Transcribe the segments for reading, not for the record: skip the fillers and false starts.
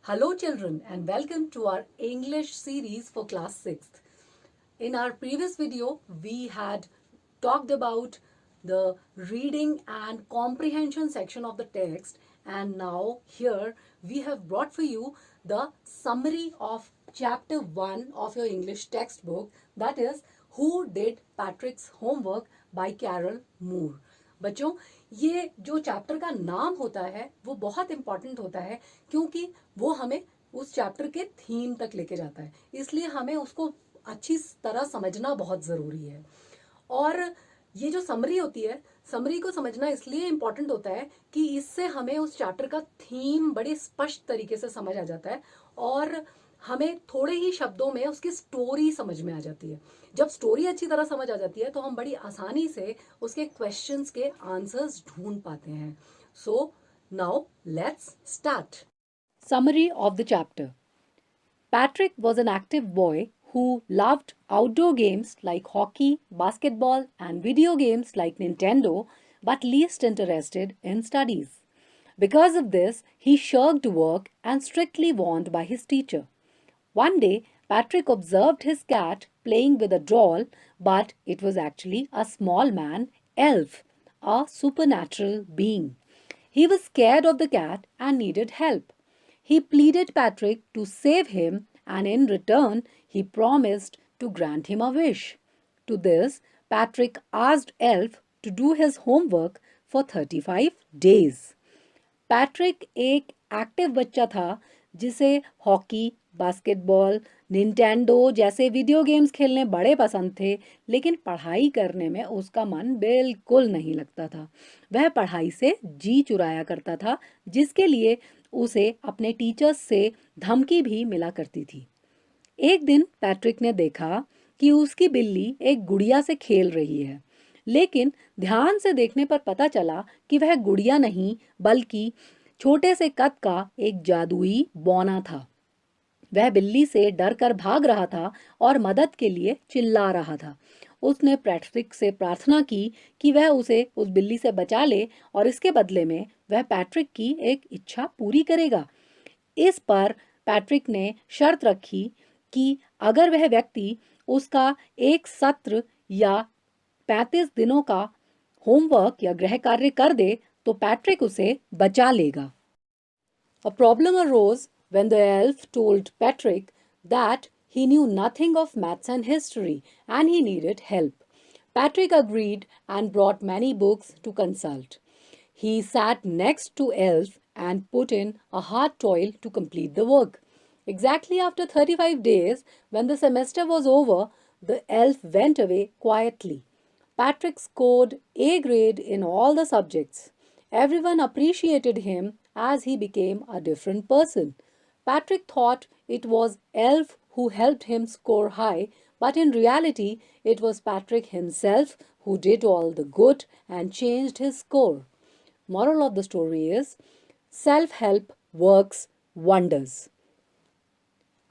Hello children and welcome to our English series for class 6th. In our previous video, we had talked about the reading and comprehension section of the text, and now here we have brought for you the summary of chapter 1 of your English textbook, that is Who Did Patrick's Homework by Carol Moore. बच्चों, ये जो chapter का नाम होता है वो बहुत important होता है क्योंकि वो हमें उस चैप्टर के थीम तक लेके जाता है, इसलिए हमें उसको अच्छी तरह समझना बहुत ज़रूरी है। और ये जो समरी होती है, समरी को समझना इसलिए इम्पॉर्टेंट होता है कि इससे हमें उस चैप्टर का थीम बड़े स्पष्ट तरीके से समझ आ जाता है और हमें थोड़े ही शब्दों में उसकी स्टोरी समझ में आ जाती है। जब स्टोरी अच्छी तरह समझ आ जाती है तो हम बड़ी आसानी से उसके क्वेश्चंस के आंसर्स ढूंढ पाते हैं। So now let's start. Summary of the chapter. Patrick was an active boy who loved outdoor games like hockey, basketball, and video games like Nintendo, but least interested in studies. Because of this, he shirked work and strictly warned by his teacher. One day, Patrick observed his cat playing with a doll, but it was actually a small man, Elf, a supernatural being. He was scared of the cat and needed help. He pleaded Patrick to save him, and in return, he promised to grant him a wish. To this, Patrick asked Elf to do his homework for 35 days. Patrick एक active बच्चा था जिसे hockey, basketball, Nintendo जैसे video games खेलने बड़े पसंद थे, लेकिन पढ़ाई करने में उसका मन बिल्कुल नहीं लगता था। वह पढ़ाई से जी चुराया करता था, जिसके लिए उसे अपने टीचर्स से धमकी भी मिला करती थी। एक दिन पैट्रिक ने देखा कि उसकी बिल्ली एक गुड़िया से खेल रही है, लेकिन ध्यान से देखने पर पता चला कि वह गुड़िया नहीं बल्कि छोटे से कद का एक जादुई बौना था। वह बिल्ली से डर कर भाग रहा था और मदद के लिए चिल्ला रहा था। उसने पैट्रिक से प्रार्थना की कि वह उसे उस बिल्ली से बचा ले और इसके बदले में वह पैट्रिक की एक इच्छा पूरी करेगा। इस पर पैट्रिक ने शर्त रखी कि अगर वह व्यक्ति उसका एक सत्र या 35 दिनों का होमवर्क या गृह कार्य कर दे तो पैट्रिक उसे बचा लेगा। A problem arose when the elf told Patrick that he knew nothing of maths and history and he needed help. Patrick agreed and brought many books to consult. He sat next to Elf and put in a hard toil to complete the work. Exactly after 35 days, when the semester was over, the elf went away quietly. Patrick scored A grade in all the subjects. Everyone appreciated him as he became a different person. Patrick thought it was Elf who helped him score high, but in reality, it was Patrick himself who did all the good and changed his score. Moral of the story is self-help works wonders.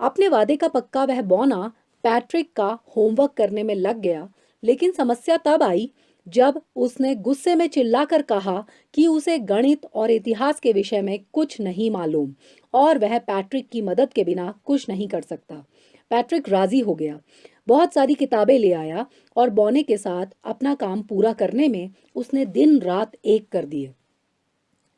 अपने वादे का पक्का वह बौना Patrick का homework करने में लग गया, लेकिन समस्या तब आई जब उसने गुस्से में चिल्लाकर कहा कि उसे गणित और इतिहास के विषय में कुछ नहीं मालूम और वह पैट्रिक की मदद के बिना कुछ नहीं कर सकता। पैट्रिक राजी हो गया, बहुत सारी किताबें ले आया और बौने के साथ अपना काम पूरा करने में उसने दिन रात एक कर दिए।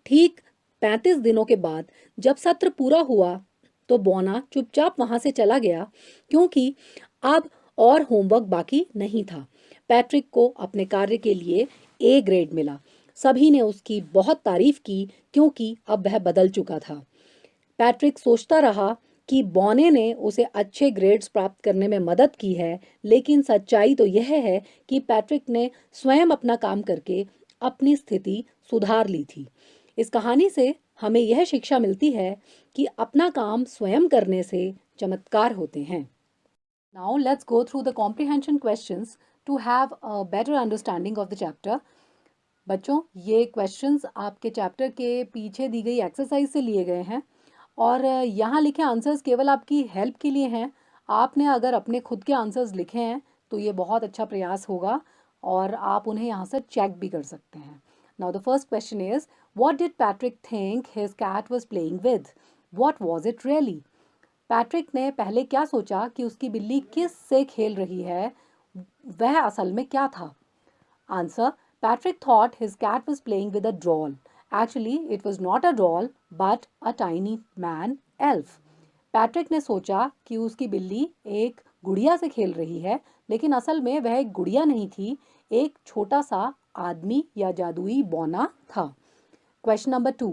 ठीक 35 दिनों के बाद जब सत्र पूरा हुआ तो बौना चुपचाप वहां से चला गया क्योंकि अब और होमवर्क बाकी नहीं था। पैट्रिक को अपने कार्य के लिए ए ग्रेड मिला। सभी ने उसकी बहुत तारीफ की क्योंकि अब वह बदल चुका था। पैट्रिक सोचता रहा कि बौने ने उसे अच्छे ग्रेड्स प्राप्त करने में मदद की है, लेकिन सच्चाई तो यह है कि पैट्रिक ने स्वयं अपना काम करके अपनी स्थिति सुधार ली थी। इस कहानी से हमें यह शिक्षा मिलती है कि अपना काम स्वयं करने से चमत्कार होते हैं। Now let's go through the comprehension questions to have a better understanding of the chapter. बच्चों, ये क्वेश्चंस आपके चैप्टर के पीछे दी गई एक्सरसाइज से लिए गए हैं और यहाँ लिखे आंसर्स केवल आपकी हेल्प के लिए हैं। आपने अगर अपने खुद के आंसर्स लिखे हैं तो ये बहुत अच्छा प्रयास होगा और आप उन्हें यहाँ से चेक भी कर सकते हैं। Now the first question is, what did Patrick think his cat was playing with? What was it really? Patrick ने पहले क्या सोचा कि उसकी बिल्ली किस से खेल रही है, वह असल में क्या था? Answer: Patrick thought his cat was playing with a doll. Actually, it was not a doll, but a tiny man elf. Patrick ने सोचा कि उसकी बिल्ली एक गुड़िया से खेल रही है, लेकिन असल में वह एक गुड़िया नहीं थी, एक छोटा सा आदमी या जादुई बौना था। Question number 2.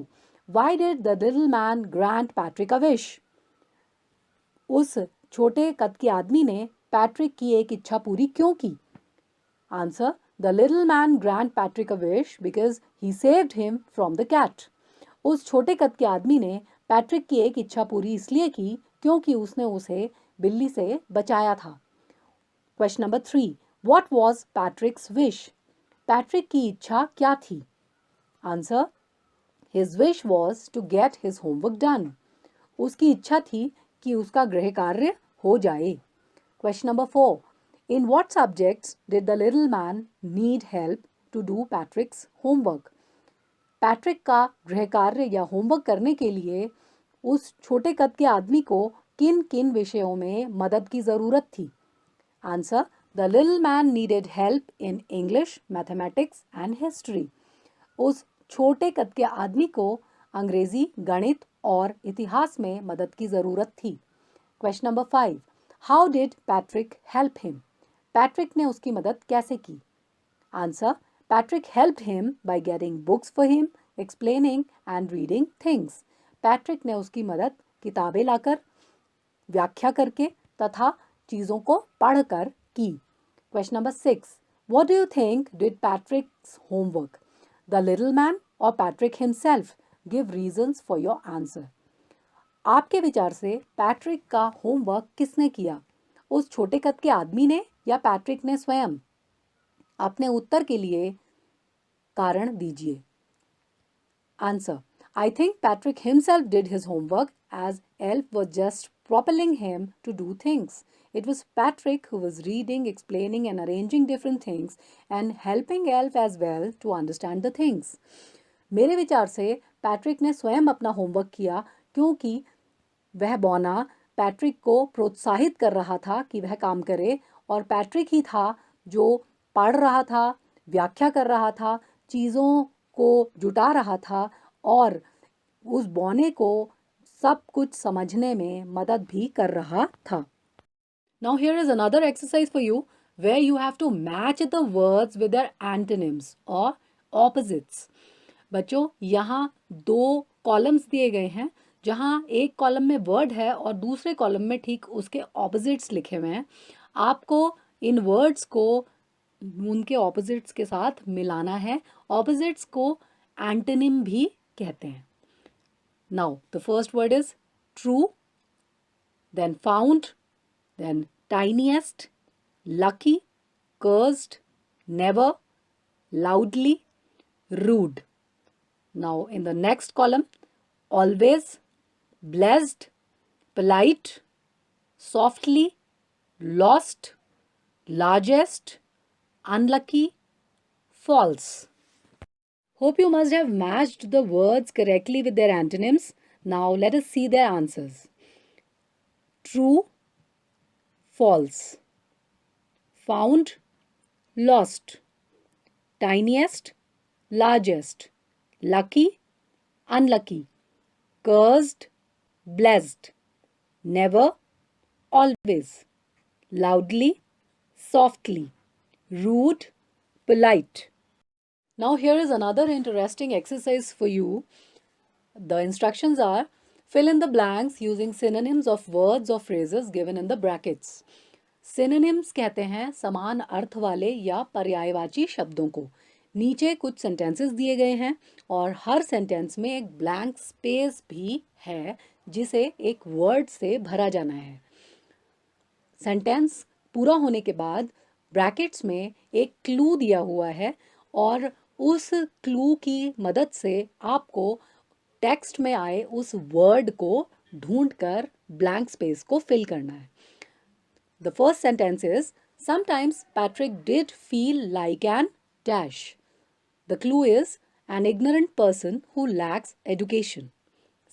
Why did the little man grant Patrick a wish? उस छोटे कद के आदमी ने पैट्रिक की एक इच्छा पूरी क्यों की? Answer: The little man grant Patrick a wish because he saved him from the cat. उस छोटे कद के आदमी ने पैट्रिक की एक इच्छा पूरी इसलिए की क्योंकि उसने उसे बिल्ली से बचाया था। Question number 3. What was Patrick's wish? Patrick की इच्छा क्या थी? Answer: His wish was to get his homework done. उसकी इच्छा थी कि उसका गृह कार्य हो जाए। Question number 4. In what subjects did the little man need help to do Patrick's homework? Patrick का गृह कार्य या होमवर्क करने के लिए उस छोटे कद के आदमी को किन किन विषयों में मदद की ज़रूरत थी? Answer: The little man needed help in English, mathematics and history. उस छोटे कद के आदमी को अंग्रेजी, गणित और इतिहास में मदद की ज़रूरत थी। Question number 5. How did Patrick help him? Patrick ने उसकी मदद कैसे की? Answer: Patrick helped him by getting books for him, explaining and reading things. Patrick ने उसकी मदद किताबें लाकर, व्याख्या करके तथा चीज़ों को पढ़कर की। Question number 6. What do you think did Patrick's homework? The little man or Patrick himself? Give reasons for your answer. आपके विचार से पैट्रिक का होमवर्क किसने किया? उस छोटे कद के आदमी ने या पैट्रिक ने स्वयं? अपने उत्तर के लिए कारण दीजिए। Answer: I think Patrick himself did his homework as Elf was just propelling him to do things. It was Patrick who was reading, explaining and arranging different things and helping Elf as well to understand the things. मेरे विचार से Patrick ने स्वयं अपना homework किया क्योंकि वह बौना पैट्रिक को प्रोत्साहित कर रहा था कि वह काम करे और पैट्रिक ही था जो पढ़ रहा था, व्याख्या कर रहा था, चीज़ों को जुटा रहा था और उस बौने को सब कुछ समझने में मदद भी कर रहा था। Now here is another exercise for you where you have to match the words with their antonyms or opposites. बच्चों यहाँ दो कॉलम्स दिए गए हैं जहाँ एक कॉलम में वर्ड है और दूसरे कॉलम में ठीक उसके ऑपोजिट्स लिखे हुए हैं। आपको इन वर्ड्स को उनके ऑपोजिट्स के साथ मिलाना है। ऑपोजिट्स को एंटोनिम भी कहते हैं। Now the first word is true, then found, then tiniest, lucky, cursed, never, loudly, rude. Now in the next column, always, blessed, polite, softly, lost, largest, unlucky, false. Hope you must have matched the words correctly with their antonyms. Now let us see their answers. True, false. Found, lost. Tiniest, largest. Lucky, unlucky. Cursed, blessed. Never, always. Loudly, softly. Rude, polite. Now here is another interesting exercise for you. The instructions are: fill in the blanks using synonyms of words or phrases given in the brackets. Synonyms कहते हैं समान अर्थ वाले या पर्यायवाची शब्दों को। नीचे कुछ सेंटेंसेस दिए गए हैं और हर सेंटेंस में एक ब्लैंक स्पेस भी है जिसे एक वर्ड से भरा जाना है। सेंटेंस पूरा होने के बाद ब्रैकेट्स में एक क्लू दिया हुआ है और उस क्लू की मदद से आपको टेक्स्ट में आए उस वर्ड को ढूंढकर ब्लैंक स्पेस को फिल करना है। The first sentence is sometimes Patrick did feel like an dash. The clue is an ignorant person who lacks education.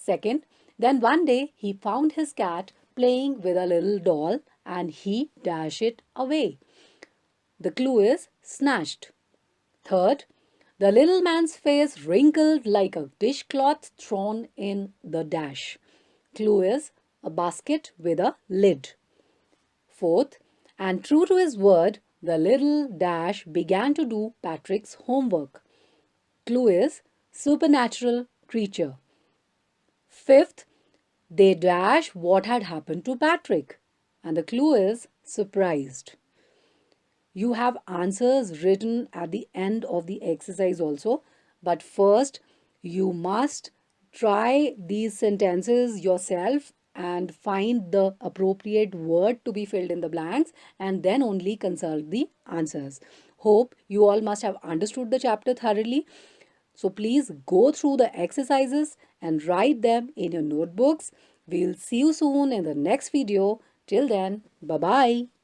Second, Then one day he found his cat playing with a little doll and he dashed it away. The clue is snatched. Third, the little man's face wrinkled like a dishcloth thrown in the dash. Clue is a basket with a lid. Fourth, and true to his word, the little dash began to do Patrick's homework. Clue is supernatural creature. Fifth, they dash what had happened to Patrick. And the clue is surprised. You have answers written at the end of the exercise also. But first, you must try these sentences yourself and find the appropriate word to be filled in the blanks and then only consult the answers. Hope you all must have understood the chapter thoroughly. So please go through the exercises and write them in your notebooks. We'll see you soon in the next video. Till then, bye-bye.